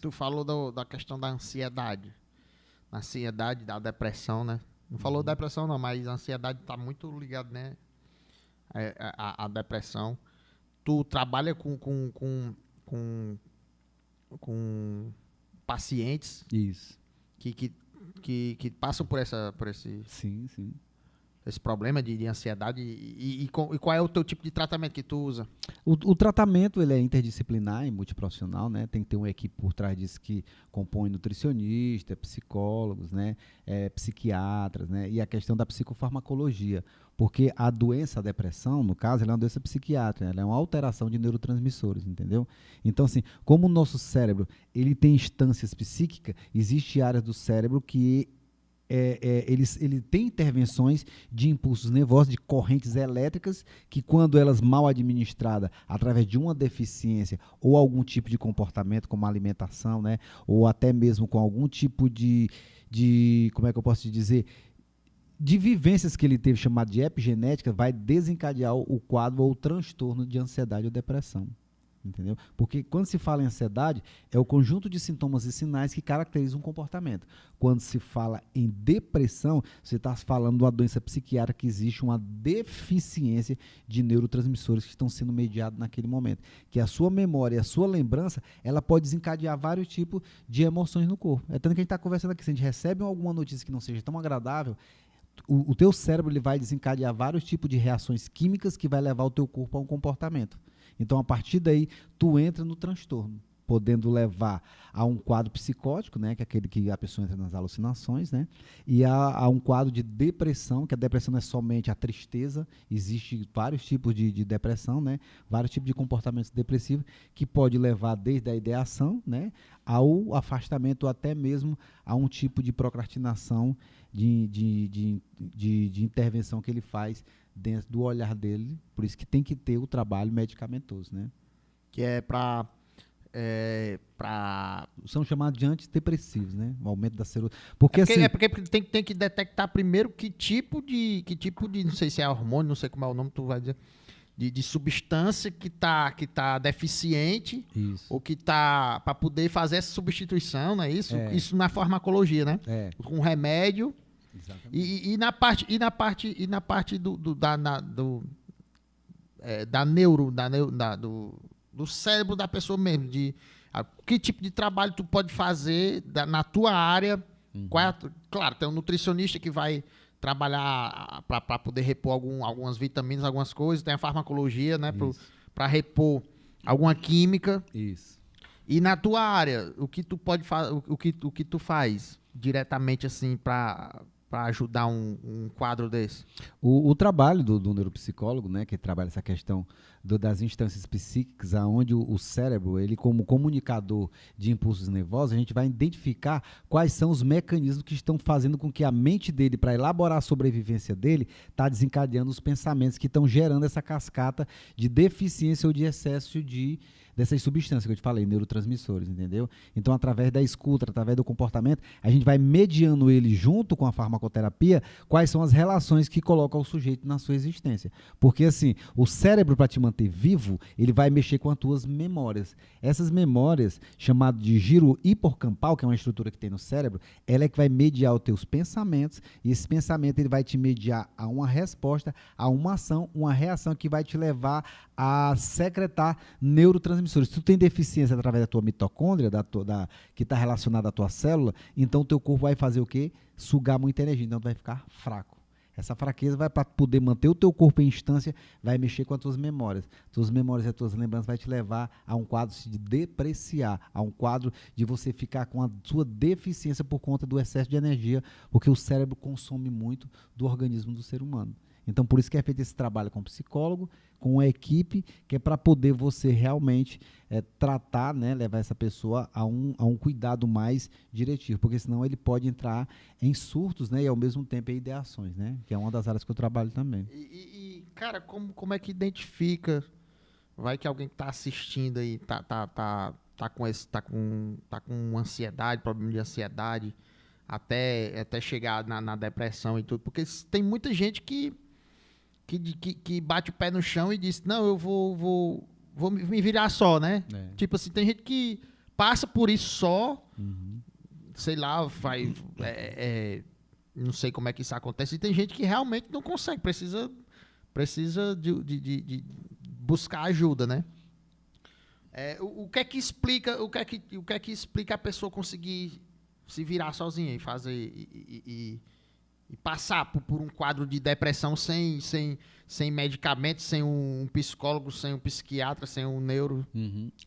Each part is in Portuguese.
Tu falou da questão da ansiedade. A ansiedade, da depressão, né? Não falou depressão não, mas a ansiedade tá muito ligada, né? A depressão. Tu trabalha com, com pacientes Isso. que passam por Sim, sim. esse problema de ansiedade e qual é o teu tipo de tratamento que tu usa? O tratamento ele é interdisciplinar e multiprofissional, né? Tem que ter uma equipe por trás disso que compõe nutricionista, psicólogos, né? Psiquiatras, né? E a questão da psicofarmacologia, porque a doença, a depressão, no caso, ela é uma doença psiquiátrica, ela é uma alteração de neurotransmissores, entendeu? Então, assim, como o nosso cérebro ele tem instâncias psíquicas, existe áreas do cérebro que ele tem intervenções de impulsos nervosos, de correntes elétricas, que quando elas mal administradas, através de uma deficiência ou algum tipo de comportamento, como alimentação, né, ou até mesmo com algum tipo como é que eu posso te dizer, de vivências que ele teve, chamado de epigenética, vai desencadear o quadro ou o transtorno de ansiedade ou depressão. Entendeu? Porque quando se fala em ansiedade, é o conjunto de sintomas e sinais que caracterizam um comportamento. Quando se fala em depressão, você está falando de uma doença psiquiátrica que existe uma deficiência de neurotransmissores que estão sendo mediados naquele momento. Que a sua memória e a sua lembrança, ela pode desencadear vários tipos de emoções no corpo. É tanto que a gente está conversando aqui, se a gente recebe alguma notícia que não seja tão agradável, o teu cérebro ele vai desencadear vários tipos de reações químicas que vai levar o teu corpo a um comportamento. Então, a partir daí, tu entra no transtorno, podendo levar a um quadro psicótico, né, que é aquele que a pessoa entra nas alucinações, né, e a um quadro de depressão, que a depressão não é somente a tristeza, existe vários tipos de depressão, né, vários tipos de comportamentos depressivos, que pode levar desde a ideação, né, ao afastamento, ou até mesmo a um tipo de procrastinação, de intervenção que ele faz dentro do olhar dele, por isso que tem que ter o trabalho medicamentoso, né? Que é para são chamados de antidepressivos, né? O aumento da serotonina. Porque porque tem que detectar primeiro que tipo de não sei se é hormônio, não sei como é o nome, tu vai dizer, de substância que tá deficiente. Isso. Ou que tá para poder fazer essa substituição, não é isso? É. Isso na farmacologia, né? É. Com remédio. Exatamente. E na parte do cérebro da pessoa mesmo, que tipo de trabalho tu pode fazer na tua área. Claro, tem um nutricionista que vai trabalhar para poder repor algumas vitaminas, algumas coisas, tem a farmacologia, né, para repor alguma química. Isso. E na tua área, o que tu pode fazer, o que tu faz diretamente assim para ajudar um quadro desse? O trabalho do neuropsicólogo, né, que trabalha essa questão das instâncias psíquicas, onde o cérebro, ele como comunicador de impulsos nervosos, a gente vai identificar quais são os mecanismos que estão fazendo com que a mente dele, para elaborar a sobrevivência dele, está desencadeando os pensamentos que estão gerando essa cascata de deficiência ou de excesso dessas substâncias que eu te falei, neurotransmissores, entendeu? Então, através da escuta, através do comportamento, a gente vai mediando ele junto com a farmacoterapia, quais são as relações que colocam o sujeito na sua existência. Porque, assim, o cérebro, para te manter vivo, ele vai mexer com as tuas memórias. Essas memórias, chamadas de giro hipocampal, que é uma estrutura que tem no cérebro, ela é que vai mediar os teus pensamentos, e esse pensamento ele vai te mediar a uma resposta, a uma ação, uma reação que vai te levar a secretar neurotransmissores. Se tu tem deficiência através da tua mitocôndria, que está relacionada à tua célula, então o teu corpo vai fazer o quê? Sugar muita energia, então tu vai ficar fraco. Essa fraqueza vai para poder manter o teu corpo em instância, vai mexer com as tuas memórias. Tuas memórias e as tuas lembranças vai te levar a um quadro de depreciar, a um quadro de você ficar com a sua deficiência por conta do excesso de energia, porque o cérebro consome muito do organismo do ser humano. Então, por isso que é feito esse trabalho com o psicólogo, com a equipe, que é para poder você realmente tratar, né, levar essa pessoa a um cuidado mais diretivo, porque senão ele pode entrar em surtos, né, e ao mesmo tempo em ideações, né, que é uma das áreas que eu trabalho também. Cara, como é que identifica? Vai que alguém que está assistindo aí tá com ansiedade, problema de ansiedade, até chegar na depressão e tudo, porque tem muita gente que bate o pé no chão e diz, não, eu vou me virar só, né? É. Tipo assim, tem gente que passa por isso só, sei lá, vai... não sei como é que isso acontece. E tem gente que realmente não consegue, precisa de buscar ajuda, né? O que é que explica a pessoa conseguir se virar sozinha e fazer e passar por um quadro de depressão sem medicamentos, sem um psicólogo, sem um psiquiatra, sem um neuro?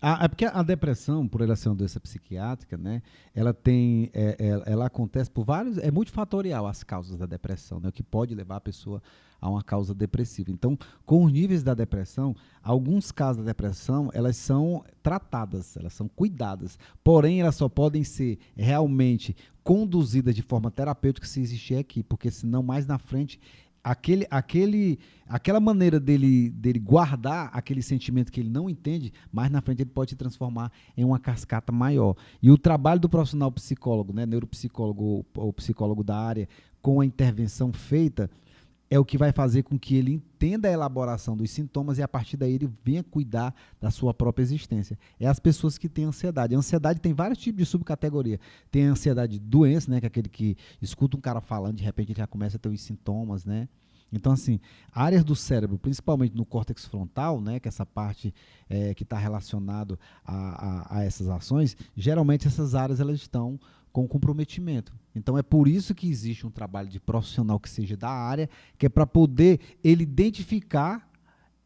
É porque a depressão, por ela ser uma doença psiquiátrica, né, ela acontece por vários, é multifatorial as causas da depressão, né, o que pode levar a pessoa a uma causa depressiva. Então, com os níveis da depressão, alguns casos da depressão, elas são tratadas, elas são cuidadas, porém elas só podem ser realmente conduzidas de forma terapêutica se existir aqui, porque senão mais na frente aquela maneira dele guardar aquele sentimento que ele não entende, mais na frente ele pode se transformar em uma cascata maior. E o trabalho do profissional psicólogo, né, neuropsicólogo ou psicólogo da área, com a intervenção feita, é o que vai fazer com que ele entenda a elaboração dos sintomas e a partir daí ele venha cuidar da sua própria existência. É as pessoas que têm ansiedade. A ansiedade tem vários tipos de subcategoria. Tem a ansiedade de doença, né, que é aquele que escuta um cara falando, de repente ele já começa a ter os sintomas, né? Então, assim, áreas do cérebro, principalmente no córtex frontal, né, que é essa parte que está relacionada a essas ações, geralmente essas áreas elas estão com comprometimento. Então, é por isso que existe um trabalho de profissional que seja da área, que é para poder ele identificar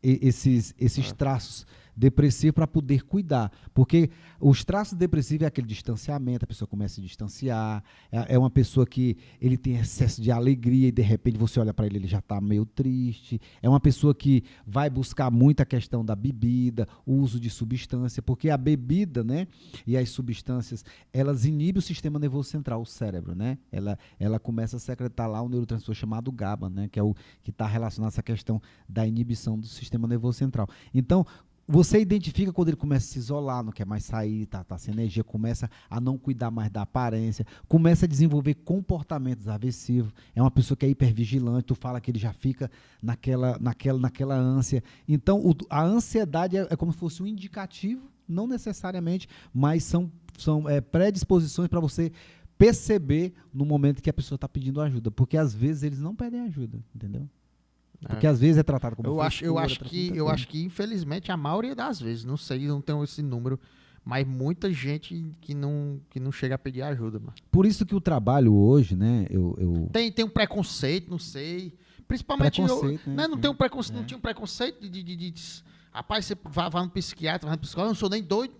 esses traços depressivos para poder cuidar. Porque os traços depressivos é aquele distanciamento, a pessoa começa a se distanciar, é uma pessoa que ele tem excesso de alegria e de repente você olha para ele já está meio triste, é uma pessoa que vai buscar muito a questão da bebida, o uso de substância, porque a bebida, né, e as substâncias, elas inibem o sistema nervoso central, o cérebro, né? Ela começa a secretar lá um neurotransmissor chamado GABA, né, que é o que está relacionado a essa questão da inibição do sistema nervoso central. Então, você identifica quando ele começa a se isolar, não quer mais sair, tá sem energia, começa a não cuidar mais da aparência, começa a desenvolver comportamentos aversivos, é uma pessoa que é hipervigilante, tu fala que ele já fica naquela ânsia. Então, a ansiedade é como se fosse um indicativo, não necessariamente, mas são predisposições para você perceber no momento que a pessoa está pedindo ajuda, porque às vezes eles não pedem ajuda, entendeu? Porque às vezes é tratado como eu acho que infelizmente a maioria das vezes, não sei, não tenho esse número, mas muita gente que não chega a pedir ajuda, mano. Por isso que o trabalho hoje, né, tem um preconceito, não sei, principalmente né? Não tem um preconceito, não tinha um preconceito de rapaz, você vai no psiquiatra, vai no psicólogo, eu não sou nem doido.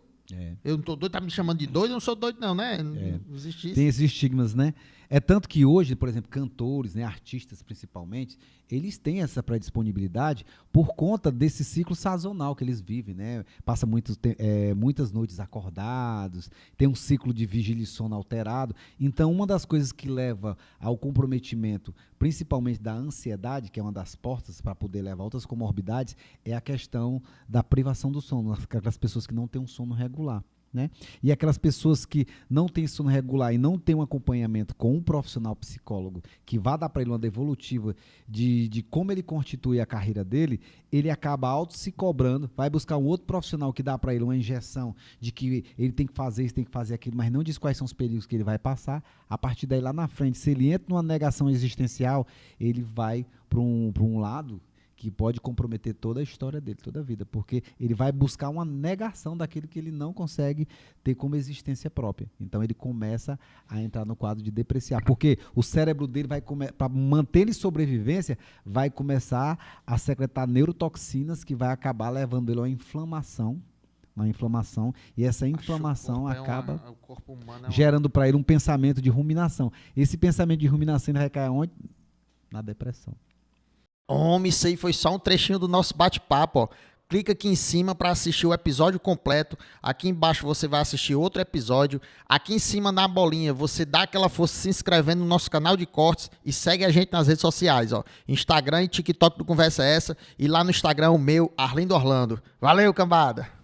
Eu não tô doido, tá me chamando de doido, eu não sou doido não, né? Não existe isso. Tem esses estigmas, né? É tanto que hoje, por exemplo, cantores, né, artistas principalmente, eles têm essa predisponibilidade por conta desse ciclo sazonal que eles vivem, né? Passa muitas noites acordados, tem um ciclo de vigília e sono alterado. Então, uma das coisas que leva ao comprometimento, principalmente da ansiedade, que é uma das portas para poder levar a outras comorbidades, é a questão da privação do sono, aquelas pessoas que não têm um sono regular. Né? E aquelas pessoas que não têm sono regular e não têm um acompanhamento com um profissional psicólogo que vá dar para ele uma devolutiva de como ele constitui a carreira dele, ele acaba se cobrando, vai buscar um outro profissional que dá para ele uma injeção de que ele tem que fazer isso, tem que fazer aquilo, mas não diz quais são os perigos que ele vai passar. A partir daí, lá na frente, se ele entra numa negação existencial, ele vai para um lado que pode comprometer toda a história dele, toda a vida, porque ele vai buscar uma negação daquilo que ele não consegue ter como existência própria. Então ele começa a entrar no quadro de depreciar, porque o cérebro dele para manter ele em sobrevivência, vai começar a secretar neurotoxinas que vai acabar levando ele a uma inflamação, e essa inflamação acaba gerando para ele um pensamento de ruminação. Esse pensamento de ruminação ele vai cair onde? Na depressão. Homem, isso aí foi só um trechinho do nosso bate-papo, ó. Clica aqui em cima para assistir o episódio completo. Aqui embaixo você vai assistir outro episódio. Aqui em cima na bolinha você dá aquela força se inscrevendo no nosso canal de cortes e segue a gente nas redes sociais, ó. Instagram e TikTok do Conversa Essa, e lá no Instagram o meu, Arlindo Orlando. Valeu, cambada!